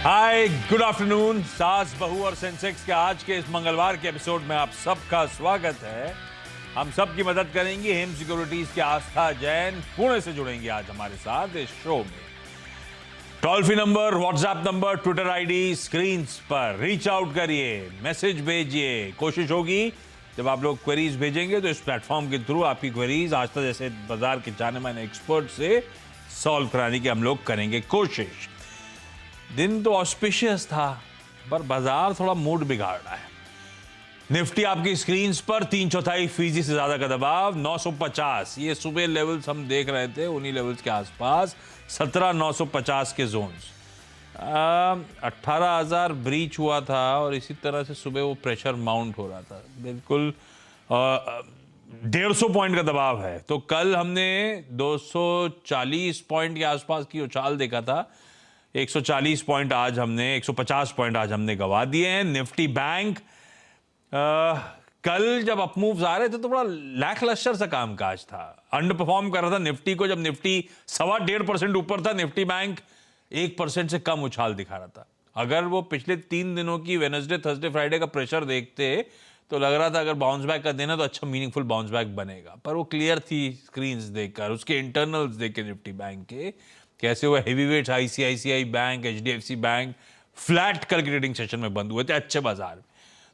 हाय, good afternoon. सास बहू और सेंसेक्स के आज के इस मंगलवार के एपिसोड में आप सबका स्वागत है। हम सब की मदद करेंगे हेम सिक्योरिटीज के आस्था जैन पुणे से जुड़ेंगे आज हमारे साथ इस शो में। Toll free number, WhatsApp number, Twitter ID screen पर रीच आउट करिए, मैसेज भेजिए। कोशिश होगी जब आप लोग क्वेरीज भेजेंगे तो इस प्लेटफॉर्म के थ्रू आपकी क्वेरीज आस्था जैसे बाजार के जाने माने एक्सपर्ट से सॉल्व कराने की हम लोग करेंगे कोशिश। दिन तो ऑस्पिशियस था पर बाजार थोड़ा मूड बिगाड़ रहा है। निफ्टी आपकी स्क्रीन पर 3/4% से ज्यादा का दबाव 950। ये सुबह लेवल्स हम देख रहे थे, उन्हीं लेवल्स के आसपास 17,950 के जोन्स। 18,000 ब्रीच हुआ था और इसी तरह से सुबह वो प्रेशर माउंट हो रहा था। बिल्कुल 150 पॉइंट का दबाव है। तो कल हमने 240 पॉइंट के आसपास की उछाल देखा था। 140 पॉइंट आज हमने 150 पॉइंट आज हमने गवा दिए हैं। निफ्टी बैंक कल जब अपमूव्स आ रहे थे तो बड़ा लैकलस्टर सा कामकाज था, अंडर परफॉर्म कर रहा था निफ्टी को। जब निफ्टी 1.25% ऊपर था, निफ्टी बैंक 1% से कम उछाल दिखा रहा था। अगर वो पिछले 3 दिनों की वेडनेसडे, थर्सडे, फ्राइडे का प्रेशर देखते तो लग रहा था अगर बाउंस बैक कर देना तो अच्छा मीनिंगफुल बाउंस बैक बनेगा। पर वो क्लियर थी स्क्रीन्स देखकर, उसके इंटरनल्स देख के निफ्टी बैंक के कैसे वो heavyweights ICICI bank, HDFC bank flat कल के ट्रेडिंग सेशन में बंद हुए थे अच्छे बाजार में।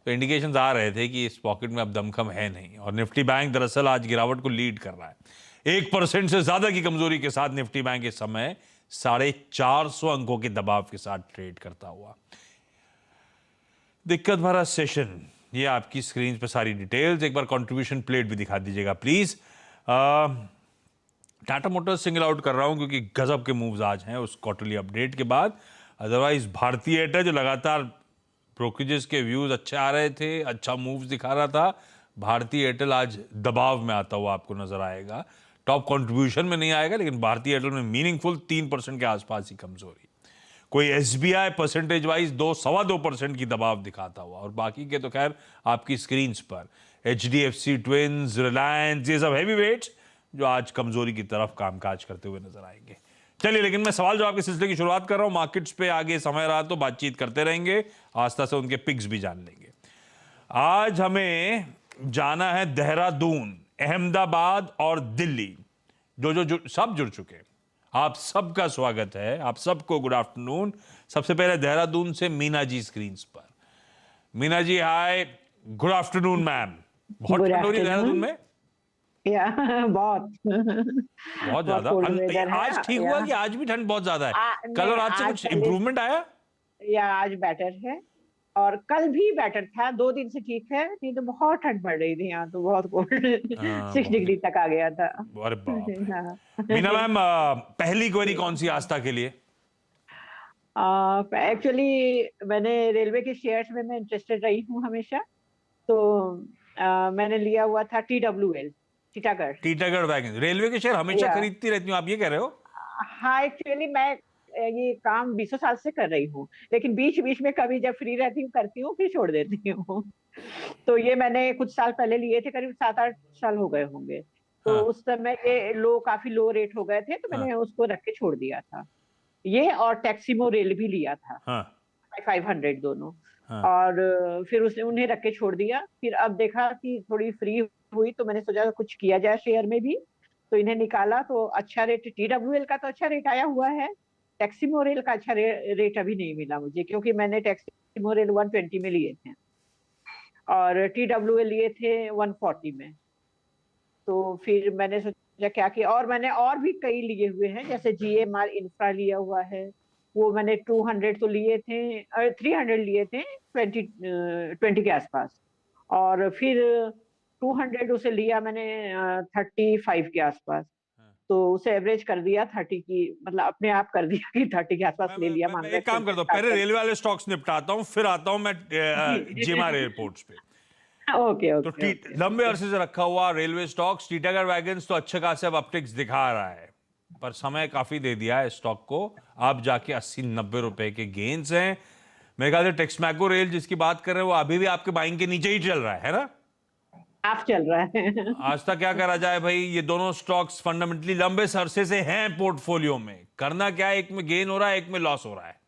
तो इंडिकेशंस आ रहे थे कि इस पॉकेट में अब दमखम है नहीं। और निफ्टी बैंक दरअसल आज गिरावट को लीड कर रहा है। 1% से ज्यादा की कमजोरी के साथ निफ्टी बैंक इस समय 450 अंकों के दबाव के साथ ट्रेड करता हुआ। दिक्कत भरा सेशन, ये आपकी स्क्रीन पर सारी डिटेल्स। एक बार कंट्रीब्यूशन प्लेट भी दिखा दीजिएगा please. Tata Motors single out कर रहा हूं क्योंकि गजब के मूव्स आज हैं उस क्वार्टरली अपडेट के बाद। अदरवाइज भारतीय एयरटेल जो लगातार ब्रोकरेजेस के व्यूज अच्छे आ रहे थे, अच्छा मूव्स दिखा रहा था, भारतीय एयरटेल आज दबाव में आता हुआ आपको नजर आएगा। टॉप कंट्रीब्यूशन में नहीं आएगा लेकिन भारतीय एयरटेल में मीनिंगफुल 3% के आसपास ही कमजोरी। कोई एसबीआई परसेंटेज वाइज 2-2.25% की दबाव दिखाता हुआ। और बाकी के तो खैर आपकी स्क्रीन पर एचडीएफसी, ट्विंस, रिलायंस, ये सब हैवी वेट्स जो आज कमजोरी की तरफ कामकाज करते हुए नजर आएंगे। चलिए, लेकिन मैं सवाल जवाब के सिलसिले की शुरुआत कर रहा हूं। मार्केट्स पे आगे समय रहा तो बातचीत करते रहेंगे, आस्था से उनके पिक्स भी जान लेंगे। आज हमें जाना है देहरादून, अहमदाबाद और दिल्ली, जो सब जुड़ चुके हैं। आप सबका स्वागत है, आप सबको गुड आफ्टरनून। सबसे पहले देहरादून से मीना जी स्क्रीन पर। मीना जी हाय, गुड आफ्टरनून मैम। बहुत ठंड हो रही है देहरादून में? या बहुत ज्यादा। आज ठीक हुआ कि आज भी ठंड बहुत ज्यादा है? कल और आज से कुछ इंप्रूवमेंट आया या आज बेटर है? और कल भी बेटर था, 2 दिन से ठीक है, नहीं तो बहुत ठंड पड़ रही थी यहाँ तो, बहुत कोल्ड 6 डिग्री तक आ गया था। अरे बाप रे। हाँ। मीना मैम, पहली क्वेरी कौन सी आस्था के लिए? एक्चुअली मैंने रेलवे के शेयर्स में मैं इंटरेस्टेड रही हूँ हमेशा। तो मैंने लिया हुआ था TWL, टीटागढ़ वैगन। रेलवे के शेयर हमेशा खरीदती रहती हूँ, आप ये कह रहे हो? हाँ, एक्चुअली मैं ये काम 20 साल से कर रही हूँ, लेकिन बीच बीच में कभी जब फ्री रहती हूँ करती हूँ, फिर छोड़ देती हूँ। तो ये मैंने कुछ साल पहले लिए थे, करीब 7-8 साल हो गए होंगे। तो हाँ। उस समय ये काफी लो रेट हो गए थे, तो मैंने उसको रख के छोड़ दिया था। ये और टैक्सीमो रेल भी लिया था। हाँ। 500 दोनों। हाँ। और फिर उसने उन्हें रख के छोड़ दिया। फिर अब देखा कि थोड़ी फ्री हुई तो मैंने सोचा कुछ किया जाए शेयर में भी, तो इन्हें निकाला तो अच्छा रेट, TWL का तो अच्छा रेट आया हुआ है। टैक्सीमो रेल का अच्छा रेट अभी नहीं मिला मुझे, क्योंकि मैंने टैक्सीमो रेल 120 में लिए थे और TWL लिए थे 140 में। तो फिर मैंने सोचा क्या कि, और मैंने और भी कई लिए हुए हैं, जैसे GMR इंफ्रा लिया हुआ है, वो मैंने 200 तो लिए थे, 300 लिए थे 20 के आसपास। और फिर 200 उसे लिया मैंने 35 के आसपास। तो उसे एवरेज कर दिया 30 की, मतलब अपने आप कर दिया कि 30 के आसपास ले लिया। मैं एक काम करता हूँ, पहले रेलवे वाले स्टॉक्स निपटाता हूँ, फिर आता हूँ मैं GMR एयरपोर्ट्स पे। ओके तो लंबे अरसे से रखा हुआ रेलवे स्टॉक्स, टीटागढ़ वैगन्स तो अच्छे खासे अब अपटिक्स दिखा रहा है, पर समय काफी दे दिया है स्टॉक को। अब जाके 80-90 रुपए के गेन्स हैं। मेरे ख्याल से टेक्समैको रेल जिसकी बात कर रहे हैं वो अभी भी आपके बाइंग के नीचे ही चल रहा है ना? आप चल रहा है। आज तक क्या करा जाए भाई, ये दोनों स्टॉक्स फंडामेंटली लंबे अरसे से हैं पोर्टफोलियो में। करना क्या है, एक में गेन हो रहा है, एक में लॉस हो रहा है।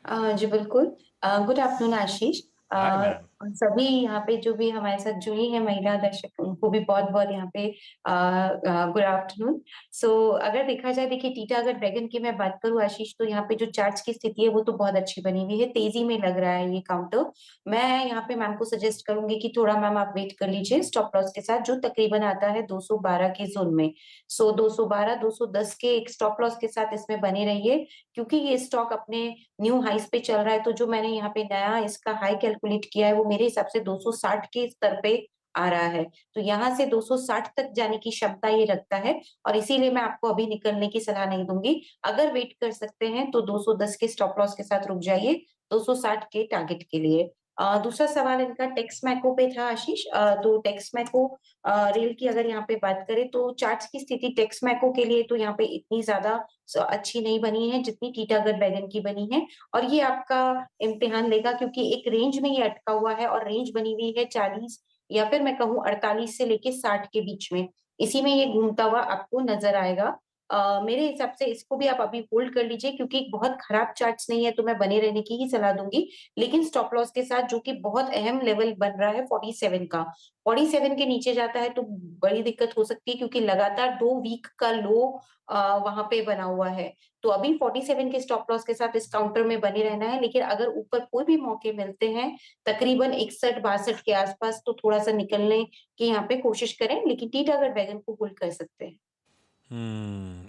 जी बिल्कुल। Good afternoon Ashish. Hi ma'am. सभी यहाँ पे जो भी हमारे साथ जुड़ी हैं महिला दर्शक उनको भी बहुत-बहुत यहाँ पे गुड आफ्टरनून। सो अगर देखा जाए, देखिए टीटागढ़ ड्रैगन की मैं बात करूँ आशीष, तो यहाँ पे जो चार्ट्स की स्थिति है वो तो बहुत अच्छी बनी हुई है, तेजी में लग रहा है ये काउंटर। मैं यहाँ पे मैम को सजेस्ट करूंगी कि थोड़ा मैम आप वेट कर लीजिए स्टॉप लॉस के साथ, जो तकरीबन आता है 212 के जोन में। सो 212 210 के एक स्टॉप लॉस के साथ इसमें बने रहिए, क्योंकि ये स्टॉक अपने न्यू हाइस पे चल रहा है। तो जो मैंने यहाँ पे नया इसका हाई कैलकुलेट किया है वो मेरे हिसाब से 260 के स्तर पे आ रहा है। तो यहाँ से 260 तक जाने की क्षमता ये रखता है, और इसीलिए मैं आपको अभी निकलने की सलाह नहीं दूंगी। अगर वेट कर सकते हैं तो 210 के स्टॉप लॉस के साथ रुक जाइए 260 के टारगेट के लिए। दूसरा सवाल इनका टेक्समैको पे था आशीष। तो टेक्समैको रेल की अगर यहाँ पे बात करें तो चार्ट्स की स्थिति टेक्समैको के लिए तो यहाँ पे इतनी ज्यादा अच्छी नहीं बनी है जितनी टीटागढ़ बैगन की बनी है, और ये आपका इम्तिहान लेगा, क्योंकि एक रेंज में ये अटका हुआ है और रेंज बनी हुई है 40 या फिर मैं कहूँ 48 से लेके 60 के बीच में। इसी में ये घूमता हुआ आपको नजर आएगा। मेरे हिसाब से इसको भी आप अभी होल्ड कर लीजिए, क्योंकि बहुत खराब चार्ट्स नहीं है तो मैं बने रहने की ही सलाह दूंगी, लेकिन स्टॉप लॉस के साथ, जो कि बहुत अहम लेवल बन रहा है 47 का। 47 के नीचे जाता है तो बड़ी दिक्कत हो सकती है, क्योंकि लगातार 2 वीक का लो वहां पे बना हुआ है। तो अभी 47 के स्टॉप लॉस के साथ इस काउंटर में बने रहना है, लेकिन अगर ऊपर कोई भी मौके मिलते हैं तकरीबन 61-62 के आसपास, तो थोड़ा सा निकलने की यहाँ पे कोशिश करें, लेकिन टीटागढ़ वैगन को होल्ड कर सकते हैं।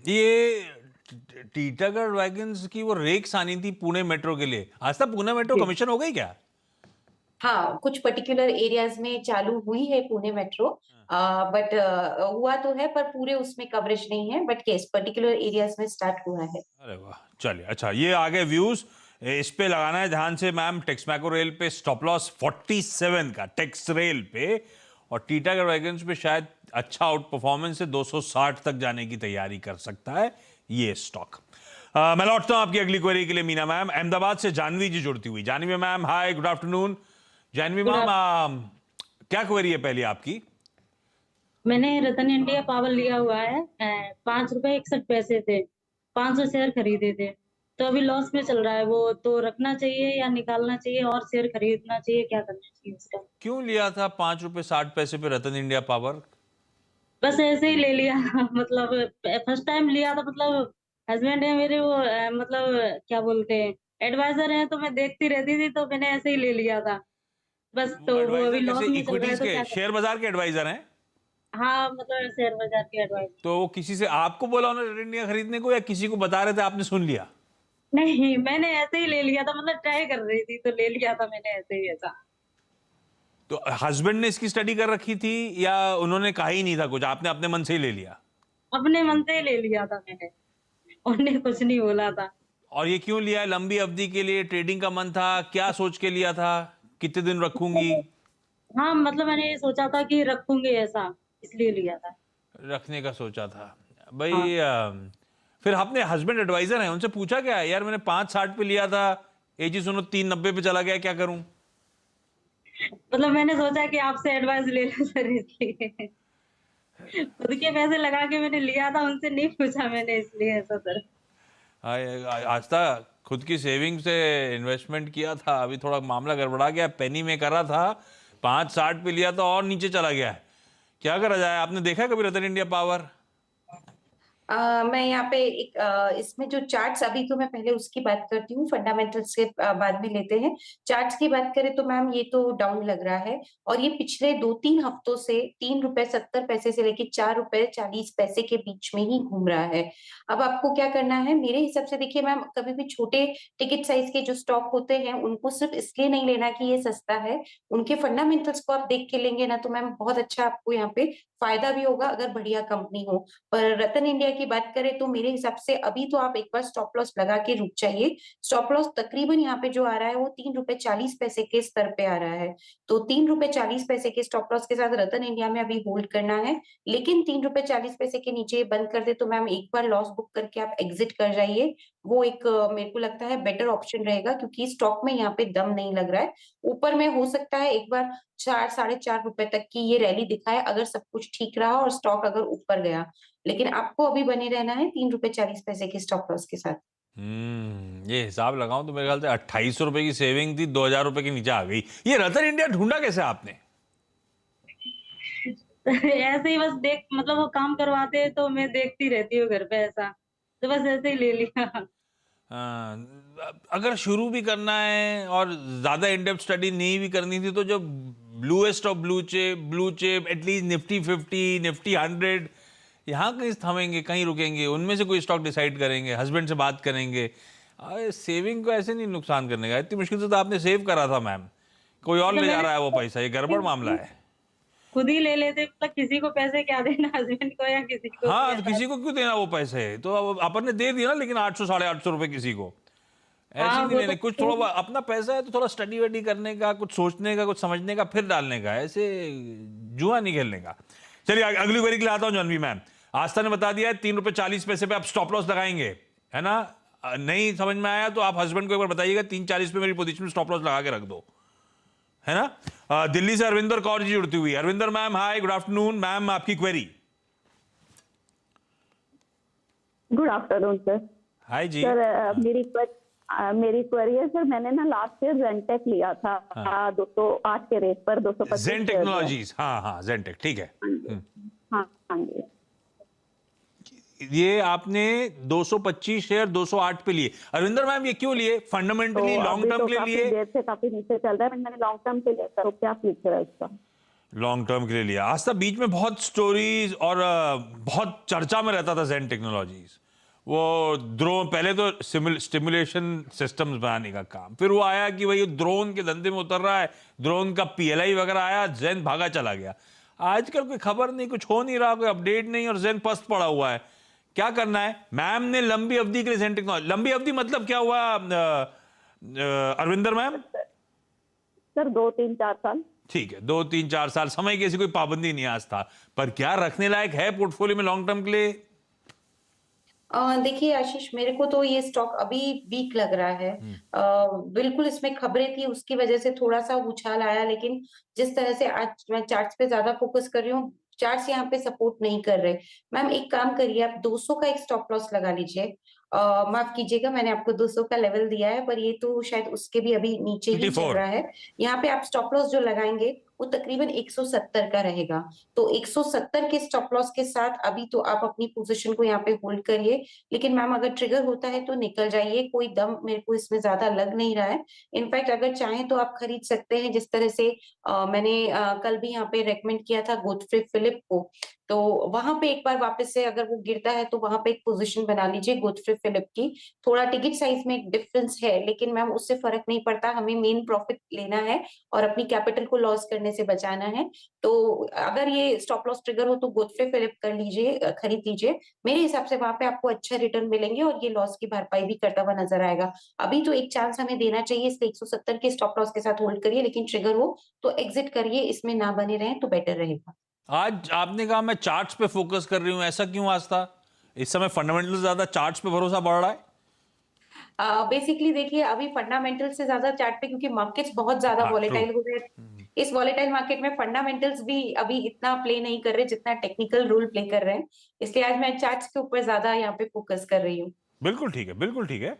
ये टीटागढ़ वैगन्स की वो रेक्स आनी थी पुणे मेट्रो के लिए, आज तक पुणे मेट्रो जी। कमीशन हो गई क्या? हाँ, कुछ पर्टिकुलर एरियाज में चालू हुई है पुणे मेट्रो, बट हुआ तो है पर पूरे उसमें कवरेज नहीं है, बट यस पर्टिकुलर एरियाज में स्टार्ट हुआ है। अरे वाह, चलिए। अच्छा, ये आगे व्यूज इस पे लगाना है ध्यान से मैम। टेक्समैको रेल पे स्टॉप लॉस 47 का टेक्स रेल पे, और टीटागढ़ वैगन्स पे शायद अच्छा आउट परफॉर्मेंस से 260 तक जाने की तैयारी कर सकता है ये स्टॉक। मैं लौटता हूं आपकी अगली क्वेरी के लिए मीना मैम। अहमदाबाद से जानवी जी जुड़ती हुई। Janvi ma'am, hi, good afternoon. Janvi good ma'am, आफ्ट क्या क्वेरी है पहली आपकी? मैंने रतन इंडिया पावर लिया हुआ है। 5 रुपए 61 पैसे थे, 500 शेयर खरीदे थे। तो अभी लॉस में चल रहा है वो, तो रखना चाहिए या निकालना चाहिए और शेयर खरीदना चाहिए, क्या करना चाहिए उसका? क्यों लिया था 5 रुपए 60 पैसे पे रतन इंडिया पावर? बस ऐसे ही ले लिया। मतलब फर्स्ट टाइम लिया था, मतलब हस्बैंड है मेरे, वो मतलब क्या बोलते हैं, एडवाइजर हैं, तो मैं देखती रहती थी तो मैंने ऐसे ही ले लिया था। बस वो तो वो अभी एडवाइजर लॉस कैसे, में चल रहा है इक्विटीज तो के, क्या शेयर करें? बाजार के एडवाइजर हैं? हाँ, मतलब शेयर बाजार के एडवाइजर। तो वो किसी से आपको बोला उन्होंने रतन इंडिया खरीदने को, या किसी को बता रहे थे आपने सुन लिया? नहीं, मैंने ऐसे ही ले लिया था, मतलब ट्राई कर रही थी तो ले लिया था मैंने ऐसे ही ऐसा। तो हस्बैंड ने इसकी स्टडी कर रखी थी, या उन्होंने कहा ही नहीं था कुछ, आपने अपने मन से ही ले लिया? अपने मन से ही ले लिया था मैंने, उन्होंने कुछ नहीं बोला था। और ये क्यों लिया? लंबी अवधि के लिए ट्रेडिंग का मन था? क्या सोच के लिया था? कितने दिन रखूंगी? हाँ, मतलब मैंने ये सोचा था कि रखूंगी ऐसा, इसलिए लिया था। रखने का सोचा था हाँ, भाई। फिर आपने, हस्बैंड एडवाइजर हैं, उनसे पूछा क्या यार, मैंने 560 पे लिया था, ए जी सुनो 390 पे चला गया, क्या करूं? मतलब मैंने सोचा कि आपसे एडवाइस ले लो सर, इसलिए खुद के पैसे लगा के मैंने लिया था, उनसे नहीं पूछा मैंने, इसलिए ऐसा सर। आज तक खुद की सेविंग से इन्वेस्टमेंट किया था, अभी थोड़ा मामला गड़बड़ा गया, पेनी में करा था, 560 पे लिया था और नीचे चला गया है। क्या करा जाए? आपने देखा है कभी रतन इंडिया पावर? मैं यहाँ पे एक इसमें जो चार्ट्स, अभी तो मैं पहले उसकी बात करती हूँ, फंडामेंटल्स के बाद में लेते हैं। चार्ट्स की बात करें तो मैम ये तो डाउन लग रहा है, और ये पिछले 2-3 हफ्तों से 3 रुपए 70 पैसे से लेके 4 रुपए 40 पैसे के बीच में ही घूम रहा है। अब आपको क्या करना है मेरे हिसाब से, देखिए मैम, कभी भी छोटे टिकट साइज के जो स्टॉक होते हैं उनको सिर्फ इसलिए नहीं लेना कि ये सस्ता है, उनके फंडामेंटल्स को आप देख के लेंगे ना तो मैम बहुत अच्छा आपको यहाँ पे फायदा भी होगा, अगर बढ़िया कंपनी हो। पर रतन इंडिया की बात करें तो मेरे हिसाब से अभी तो आप एक बार स्टॉप लॉस लगा के रुक जाइए। स्टॉप लॉस तकरीबन यहाँ पे जो आ रहा है वो 3 रुपए 40 पैसे के स्तर पे आ रहा है। तो 3 रुपए 40 पैसे के स्टॉप लॉस के साथ रतन इंडिया में अभी होल्ड करना है, लेकिन 3 रुपए 40 पैसे के नीचे ये बंद कर दे तो मैम एक बार लॉस बुक करके आप एग्जिट कर जाइए। वो एक मेरे को लगता है बेटर ऑप्शन रहेगा, क्योंकि स्टॉक में यहाँ पे दम नहीं लग रहा है। ऊपर में हो सकता है एक बार 4 साढ़े 4 रुपए तक की ये रैली दिखाए, अगर सब कुछ ठीक रहा और स्टॉक अगर ऊपर गया, लेकिन आपको अभी बने रहना है 3 रुपए 40 पैसे के स्टॉप लॉस के साथ। ये हिसाब लगाऊं तो मेरे ख्याल से 2800 रुपए की सेविंग थी, 2000 रुपए के नीचे आ गई। ये रतन इंडिया ढूंढा कैसे आपने? ऐसे ही बस देख, मतलब वो काम करवाते हैं तो मैं देखती रहती हूँ घर पे, ऐसा तो बस ऐसे ही ले लिया। अगर शुरू भी करना है और ज्यादा इन-डेप्थ स्टडी नहीं भी करनी थी, तो जो bluest of blue chip at least Nifty 50, Nifty 100, यहाँ कहीं थमेंगे, कहीं रुकेंगे, उनमें से कोई स्टॉक डिसाइड करेंगे, हस्बैंड से बात करेंगे। सेविंग को ऐसे नहीं नुकसान करने का। इतनी मुश्किल से तो आपने सेव करा था मैम, कोई और ले जा रहा है वो पैसा, ये गड़बड़ मामला है। खुद ही ले लेते, मतलब किसी को पैसे क्या देना, हस्बैंड को या किसी को। हाँ, तो किसी को क्यों देना वो पैसे, तो अब अपन ने दे दिया ना, लेकिन 800 850 रुपए किसी को ऐसे हाँ, नहीं वो लेने। तो कुछ थोड़ा अपना पैसा है तो थोड़ा स्टडी वडी करने का, कुछ सोचने का, कुछ समझने का, फिर डालने का, ऐसे जुआ नहीं खेलने का। चलिए अगली क्वेरी के लिए आता हूँ। जानवी मैम, आस्था ने बता दिया है 3.40 रुपए पे आप स्टॉप लॉस लगाएंगे, है ना? नहीं समझ में आया तो आप हस्बैंड को एक बार बताइएगा 3.40 पे मेरी पोजीशन में स्टॉप लॉस लगा के रख दो, है ना? दिल्ली से अरविंदर कौर जी जुड़ती हुई। Arvinder ma'am hi, good afternoon ma'am, आपकी query. Good afternoon sir. Hi जी सर मेरी क्वेरी है सर, मैंने ना लास्ट ईयर जेनटेक लिया था 208 के रेट पर 225 जेन टेक्नोलॉजीज। हाँ जेनटेक, ठीक है। हाँ जी। ये आपने 225 शेयर 208 पे लिए। अरविंदर मैम ये क्यों लिए? फंडामेंटली लॉन्ग टर्म के लिए लिए? देर से काफी नीचे चल रहा है, मैंने लॉन्ग टर्म के लिए सर, क्या फ्यूचर है इसका? लॉन्ग टर्म के लिए लिया। आज तक बीच में बहुत स्टोरीज और बहुत चर्चा में रहता था जेन टेक्नोलॉजीज। वो ड्रोन, पहले तो स्टिमुलेशन सिस्टम्स बनाने का काम, फिर वो आया कि भाई ड्रोन के धंधे में उतर रहा है, ड्रोन का पीएलआई वगैरह आया, जेन भागा चला गया। आजकल कोई खबर नहीं, कुछ हो नहीं रहा, कोई अपडेट नहीं, और जेन पस्त पड़ा हुआ है। क्या करना है? मैम ने लंबी अवधि के लिए जेन टेक्नोलॉजी, लंबी अवधि मतलब क्या हुआ अरविंदर मैम? सर 2-3-4 साल। ठीक है, 2-3-4 साल, समय की ऐसी कोई पाबंदी नहीं आज था, पर क्या रखने लायक है पोर्टफोलियो में लॉन्ग टर्म के लिए? देखिए आशीष, मेरे को तो ये स्टॉक अभी वीक लग रहा है। बिल्कुल इसमें खबरें थी, उसकी वजह से थोड़ा सा उछाल आया, लेकिन जिस तरह से आज मैं चार्ट्स पे ज्यादा फोकस कर रही हूँ, चार्ट्स यहाँ पे सपोर्ट नहीं कर रहे। मैम एक काम करिए, आप 200 का एक स्टॉप लॉस लगा लीजिए। माफ कीजिएगा, मैंने आपको 200 का लेवल दिया है, पर ये तो शायद उसके भी अभी नीचे ही चल 24। रहा है। यहाँ पे आप स्टॉप लॉस जो लगाएंगे वो तकरीबन 170 का रहेगा। तो 170 के स्टॉप लॉस के साथ अभी तो आप अपनी पोजीशन को यहाँ पे होल्ड करिए, लेकिन मैम अगर ट्रिगर होता है तो निकल जाइए। कोई दम मेरे को इसमें ज्यादा लग नहीं रहा है। इनफैक्ट अगर चाहें तो आप खरीद सकते हैं, जिस तरह से मैंने कल भी यहाँ पे रेकमेंड किया था गोडफ्रे फिलिप को, तो वहां पे एक बार वापस से अगर वो गिरता है तो वहां पे एक पोजीशन बना लीजिए गोडफ्रे फिलिप की। थोड़ा टिकट साइज में एक डिफरेंस है, लेकिन मैम उससे फर्क नहीं पड़ता, हमें मेन प्रॉफिट लेना है और अपनी कैपिटल को लॉस करने से बचाना है। तो अगर ये स्टॉप लॉस ट्रिगर हो तो गोडफ्रे फिलिप कर लीजिए, खरीद लीजिए। मेरे हिसाब से वहां पे आपको अच्छा रिटर्न मिलेंगे और ये लॉस की भरपाई भी करता हुआ नजर आएगा। अभी तो एक चांस हमें देना चाहिए, इसलिए 170 के स्टॉप लॉस के साथ होल्ड करिए, लेकिन ट्रिगर हो तो एग्जिट करिए, इसमें ना बने रहें तो बेटर रहेगा। आज आपने कहा मैं चार्ट्स पे फोकस कर रही हूं, ऐसा क्यों आज था? इस समय फंडामेंटल ज्यादा, चार्ट्स पे भरोसा बढ़ रहा है? बेसिकली देखिए, अभी फंडामेंटल से ज्यादा चार्ट पे, क्योंकि मार्केट्स बहुत ज्यादा हाँ, वॉलेटाइल true। हो गए। इस वॉलेटाइल मार्केट में फंडामेंटल्स भी अभी इतना प्ले नहीं कर रहे जितना टेक्निकल रोल प्ले कर रहे हैं, इसलिए आज मैं चार्ट्स के ऊपर ज्यादा यहाँ पे फोकस कर रही हूँ। बिल्कुल ठीक है, बिल्कुल ठीक है।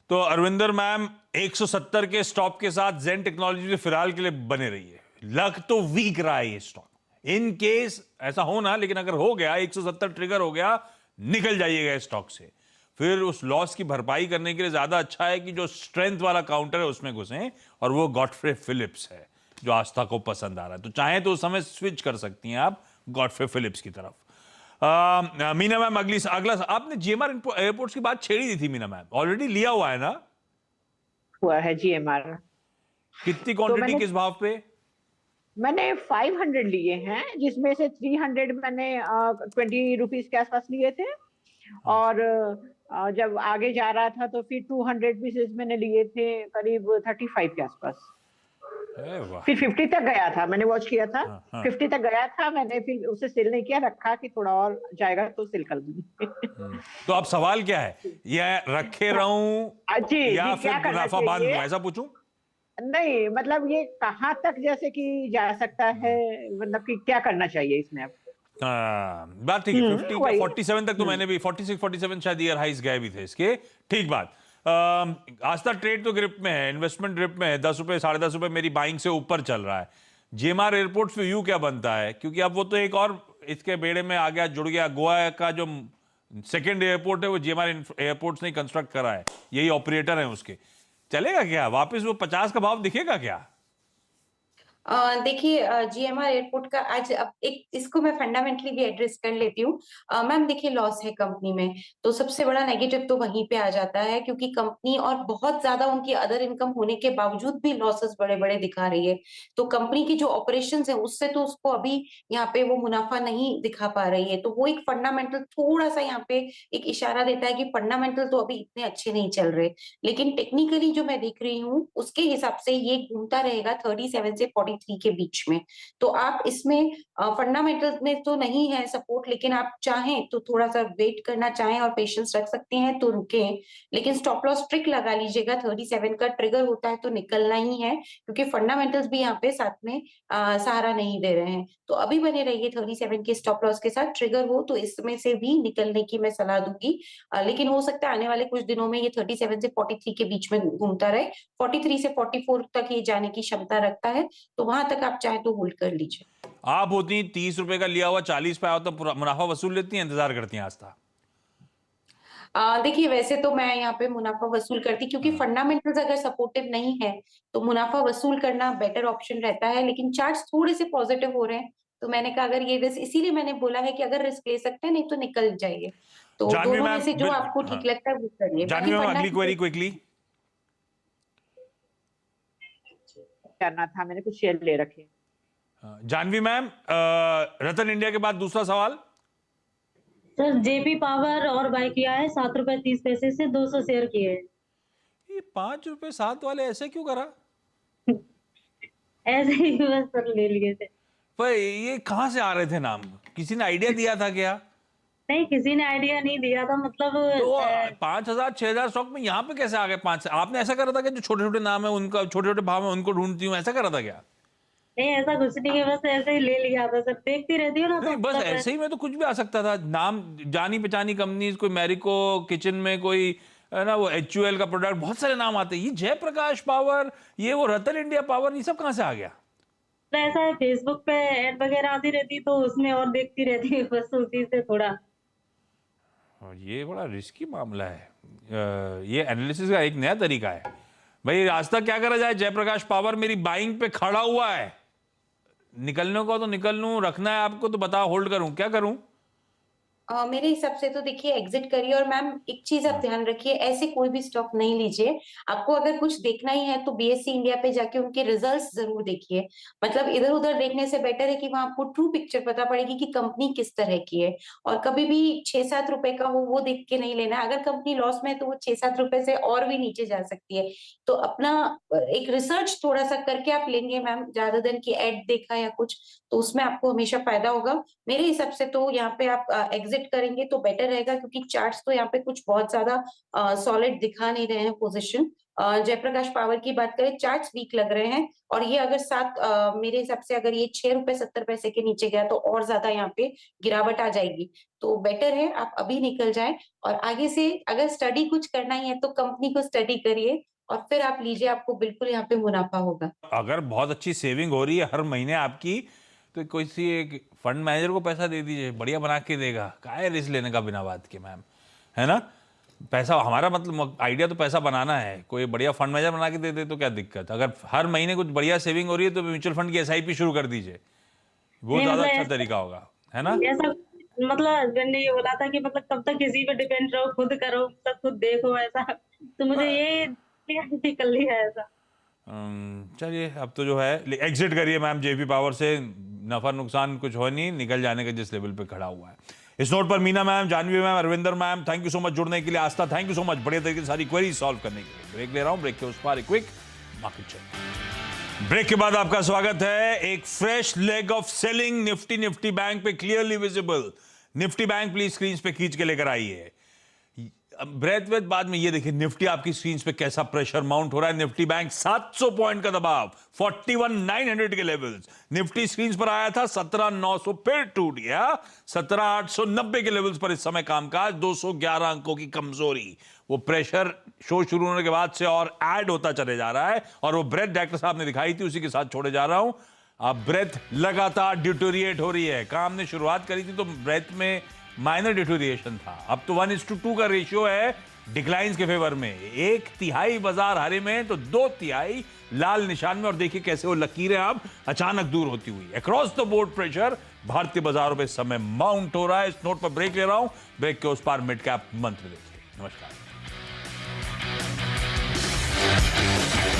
तो अरविंदर मैम 170 के स्टॉप के साथ जेन टेक्नोलॉजी से फिलहाल के लिए बने रहिए। लग तो वीक रहा है ये स्टॉक, इन केस ऐसा हो ना, लेकिन अगर हो गया 170 ट्रिगर हो गया, निकल जाइएगा स्टॉक से। फिर उस लॉस की भरपाई करने के लिए ज्यादा अच्छा है कि जो स्ट्रेंथ वाला काउंटर है उसमें घुसें, और वो गॉडफ्रे फिलिप्स है जो आस्था को पसंद आ रहा है। तो चाहें तो उस समय स्विच कर सकती हैं आप गॉडफ्रे फिलिप्स की तरफ। मीना मैम अगला आपने जीएमआर एयरपोर्ट्स की बात छेड़ी दी थी मीना मैम, ऑलरेडी लिया हुआ है ना? हुआ है जीएमआर। कितनी क्वांटिटी, किस भाव पे? मैंने 500 लिए हैं, जिसमें से 300 मैंने 20 रुपीज के आसपास लिए थे, और जब आगे जा रहा था तो फिर 200 पीसेस मैंने लिए थे करीब 35 के आसपास। फिर 50 तक गया था, मैंने वॉच किया था। 50 तक गया था, मैंने फिर उसे सेल नहीं किया, रखा कि थोड़ा और जाएगा तो सेल कर दूंगी। तो अब सवाल क्या है, ये रखे रहूं या फिर मुनाफा बांध दूं, ऐसा पूछूं? नहीं, मतलब ये कहाँ तक जैसे कि जा सकता है, मतलब कि क्या करना चाहिए इसमें अब? बात ठीक है। 50 का 47 तक तो मैंने भी 46 47 शायद ईयर हाइस गए भी थे इसके। ठीक बात। आस्था ट्रेड तो ग्रिप में है, इन्वेस्टमेंट ग्रिप में है, 10 रुपए 10.5 रुपए मेरी बाइंग से ऊपर चल रहा है। GMR एयरपोर्ट पे व्यू क्या बनता है, क्योंकि अब वो तो एक और इसके बेड़े में आ गया, जुड़ गया। गोवा का जो सेकेंड एयरपोर्ट है वो GMR एयरपोर्ट्स ने कंस्ट्रक्ट करा है, यही ऑपरेटर है उसके। चलेगा क्या वापस वो 50 का भाव दिखेगा क्या? देखिए, GMR एयरपोर्ट का आज अब एक इसको मैं फंडामेंटली भी एड्रेस कर लेती हूँ। मैम देखिए, लॉस है कंपनी में, तो सबसे बड़ा नेगेटिव तो वहीं पे आ जाता है, क्योंकि कंपनी और बहुत ज्यादा उनकी अदर इनकम होने के बावजूद भी लॉसेस बड़े बड़े दिखा रही है। तो कंपनी की जो ऑपरेशंस है उससे तो उसको अभी यहाँ पे वो मुनाफा नहीं दिखा पा रही है। तो वो एक फंडामेंटल थोड़ा सा यहाँ पे एक इशारा देता है कि फंडामेंटल तो अभी इतने अच्छे नहीं चल रहे, लेकिन टेक्निकली जो मैं देख रही हूँ उसके हिसाब से ये घूमता रहेगा 37 से 43 के बीच में। तो आप इसमें फंडामेंटल में तो नहीं है सपोर्ट, लेकिन आप चाहें तो थोड़ा सा वेट करना चाहें और पेशेंस रख सकते हैं तो रुकें, लेकिन स्टॉप लॉस ट्रिक लगा लीजिएगा। 37 का ट्रिगर होता है तो निकलना ही है, क्योंकि फंडामेंटल्स भी यहाँ पे साथ में सहारा नहीं दे रहे हैं। तो अभी बने रहिए 37 के स्टॉप लॉस के साथ। ट्रिगर हो तो इसमें से भी निकलने की मैं सलाह दूंगी, लेकिन हो सकता है आने वाले कुछ दिनों में ये 37 से 43 के बीच में घूमता रहे। 43 से 44 तक ये जाने की क्षमता रखता है, तो वहां तक आप चाहे तो होल्ड कर लीजिए। आप होती 30 रुपए का लिया हुआ 40 पे आओ तो मुनाफा वसूल लेती हैं, इंतजार करती हैं आस्था? देखिए, वैसे तो मैं यहाँ पे मुनाफा वसूल करती, क्योंकि फंडामेंटल्स अगर सपोर्टिव नहीं है तो मुनाफा वसूल करना बेटर ऑप्शन रहता है। लेकिन चार्ट्स थोड़े से पॉजिटिव हो रहे हैं, तो मैंने कहा अगर ये रिस्क, इसीलिए मैंने बोला है कि अगर रिस्क ले सकते हैं नहीं तो निकल जाइए। तो जानवी दोनों में मैम, से जो आपको ठीक लगता है वो करिए। जानवी मैम, अगली क्वेरी क्विकली करना था, मैंने कुछ शेयर ले रखे। जानवी मैम, रतन इंडिया के बाद दूसरा सवाल। सर JP पावर और बाय किया है 7 रुपए 30 पैसे से 200 शेयर किए हैं। ये 5 रुपए 7 वाले ऐसे क्यों करा? ऐसे ही बस सर ले लिए थे। पर ये कहाँ से आ रहे थे नाम? किसी ने आइडिया दिया था क्या? नहीं, किसी ने आइडिया नहीं दिया था, मतलब तो 5,000 6,000 स्टॉक में यहाँ पे कैसे आ गए 5? आपने ऐसा करा था कि जो छोटे छोटे नाम है उनका, छोटे छोटे भाव है उनको ढूंढती हूँ, ऐसा करा था क्या? नहीं, ऐसा कुछ नहीं है, बस ऐसे ही ले लिया था सर। देखती रहती हूँ ना नहीं, तो बस ऐसे ही में तो कुछ भी आ सकता था। नाम जानी पहचानी कंपनीज, कोई मैरिको किचन में, कोई है ना वो HUL का प्रोडक्ट, बहुत सारे नाम आते हैं। ये जयप्रकाश पावर, ये वो रतन इंडिया पावर, ये सब कहाँ से आ गया? ऐसा है, फेसबुक पे ऐड वगैरह आती रहती तो उसमें और देखती रहती है, बस उसी से थोड़ा। ये बड़ा रिस्की मामला है। ये एनालिसिस का एक नया तरीका है भाई। रास्ता क्या करा जाए? जयप्रकाश पावर मेरी बाइंग पे खड़ा हुआ है, निकलने को तो निकल लूं, रखना है आपको तो बताओ, होल्ड करूं, क्या करूं? मेरे हिसाब से तो देखिए एग्जिट करिए। और मैम एक चीज आप ध्यान रखिए, ऐसे कोई भी स्टॉक नहीं लीजिए। आपको अगर कुछ देखना ही है तो BSE इंडिया पे जाके उनके रिजल्ट्स जरूर देखिए। मतलब इधर उधर देखने से बेटर है कि वहां आपको ट्रू पिक्चर पता पड़ेगी कि कंपनी किस तरह की है। और कभी भी 6-7 रुपए का हो वो देख के नहीं लेना। अगर कंपनी लॉस में है तो वो 6-7 रुपए से और भी नीचे जा सकती है। तो अपना एक रिसर्च थोड़ा सा करके आप लेंगे मैम, ज्यादा दिन की एड देखा या कुछ, तो उसमें आपको हमेशा फायदा होगा। मेरे हिसाब से तो यहाँ पे आप एग्जिट करेंगे तो बेटर रहेगा, क्योंकि चार्ट्स तो यहाँ पे कुछ बहुत ज्यादा सॉलिड दिखा नहीं रहे हैं पोजीशन। जयप्रकाश पावर की बात करें, चार्ट्स वीक लग रहे हैं, और ये अगर मेरे हिसाब से अगर ये 6 रुपए 70 पैसे के नीचे गया तो और ज्यादा यहाँ पे गिरावट आ जाएगी। तो बेटर है आप अभी निकल जाए, और आगे से अगर स्टडी कुछ करना ही है तो कंपनी को स्टडी करिए और फिर आप लीजिए, आपको बिल्कुल यहाँ पे मुनाफा होगा। अगर बहुत अच्छी सेविंग हो रही है हर महीने आपकी, तो कोई सी एक फंड मैनेजर को पैसा दे दीजिए, बढ़िया बना के देगा। काय रिस्क लेने का बिना बात के मैम, है ना? पैसा हमारा मतलब आइडिया तो पैसा बनाना है। कोई बढ़िया फंड मैनेजर बना के दे दे तो क्या दिक्कत? अगर हर महीने कुछ बढ़िया सेविंग हो रही है तो म्यूचुअल फंड की SIP शुरू कर दीजिए, वो ज्यादा अच्छा तरीका होगा, है ना? ऐसा मतलब हस्बैंड ने ये बोला था कि मतलब कब तक किसी पे डिपेंड रहो, खुद करो, सब खुद देखो, ऐसा। तो मुझे ये कर लिया ऐसा। चलिए, अब तो जो है एग्जिट करिए मैम JP पावर से। नफा नुकसान कुछ हो नहीं, निकल जाने का जिस लेवल पे खड़ा हुआ है। इस नोट पर Meena ma'am, Jahnavi ma'am, Arvinder ma'am, thank you so much जुड़ने के लिए। Aastha, thank you so much बढ़िया तरीके से सारी क्वेरी सॉल्व करने के लिए। ब्रेक ले रहा हूं, ब्रेक के उस पार एक क्विक मार्केट चेक। ब्रेक के बाद आपका स्वागत है। एक fresh leg of selling Nifty bank पे clearly visible. Nifty bank please screen पे खींच के लेकर आइए। ब्रेथ वेथ बाद में ये देखिए निफ्टी आपकी स्क्रीन पे कैसा प्रेशर माउंट हो रहा है। निफ्टी बैंक 700 पॉइंट का दबाव, 41,900 के लेवल्स। निफ्टी स्क्रीन पर आया था 17,900, फिर टूट गया 17,890 के लेवल्स पर इस समय कामकाज। 211 अंकों की कमजोरी, वो प्रेशर शो शुरू होने के बाद से और ऐड होता चले जा रहा है। और वो ब्रेथ डॉक्टर साहब ने दिखाई थी, उसी के साथ छोड़े जा रहा हूं। अब ब्रेथ लगातार डिटोरिएट हो रही है। काम ने शुरुआत करी थी तो ब्रेथ में माइनर डिटोरिएशन था, अब तो 1:2 का रेशियो है डिक्लाइंस के फेवर में। 1/3 बाजार हरे में तो 2/3 लाल निशान में। और देखिए कैसे वो लकीरें अब अचानक दूर होती हुई। अक्रॉस द बोर्ड प्रेशर भारतीय बाजारों पे इस समय माउंट हो रहा है। इस नोट पर ब्रेक ले रहा हूं, ब्रेक के उस पार मिड कैप मंत्र देखिए। नमस्कार।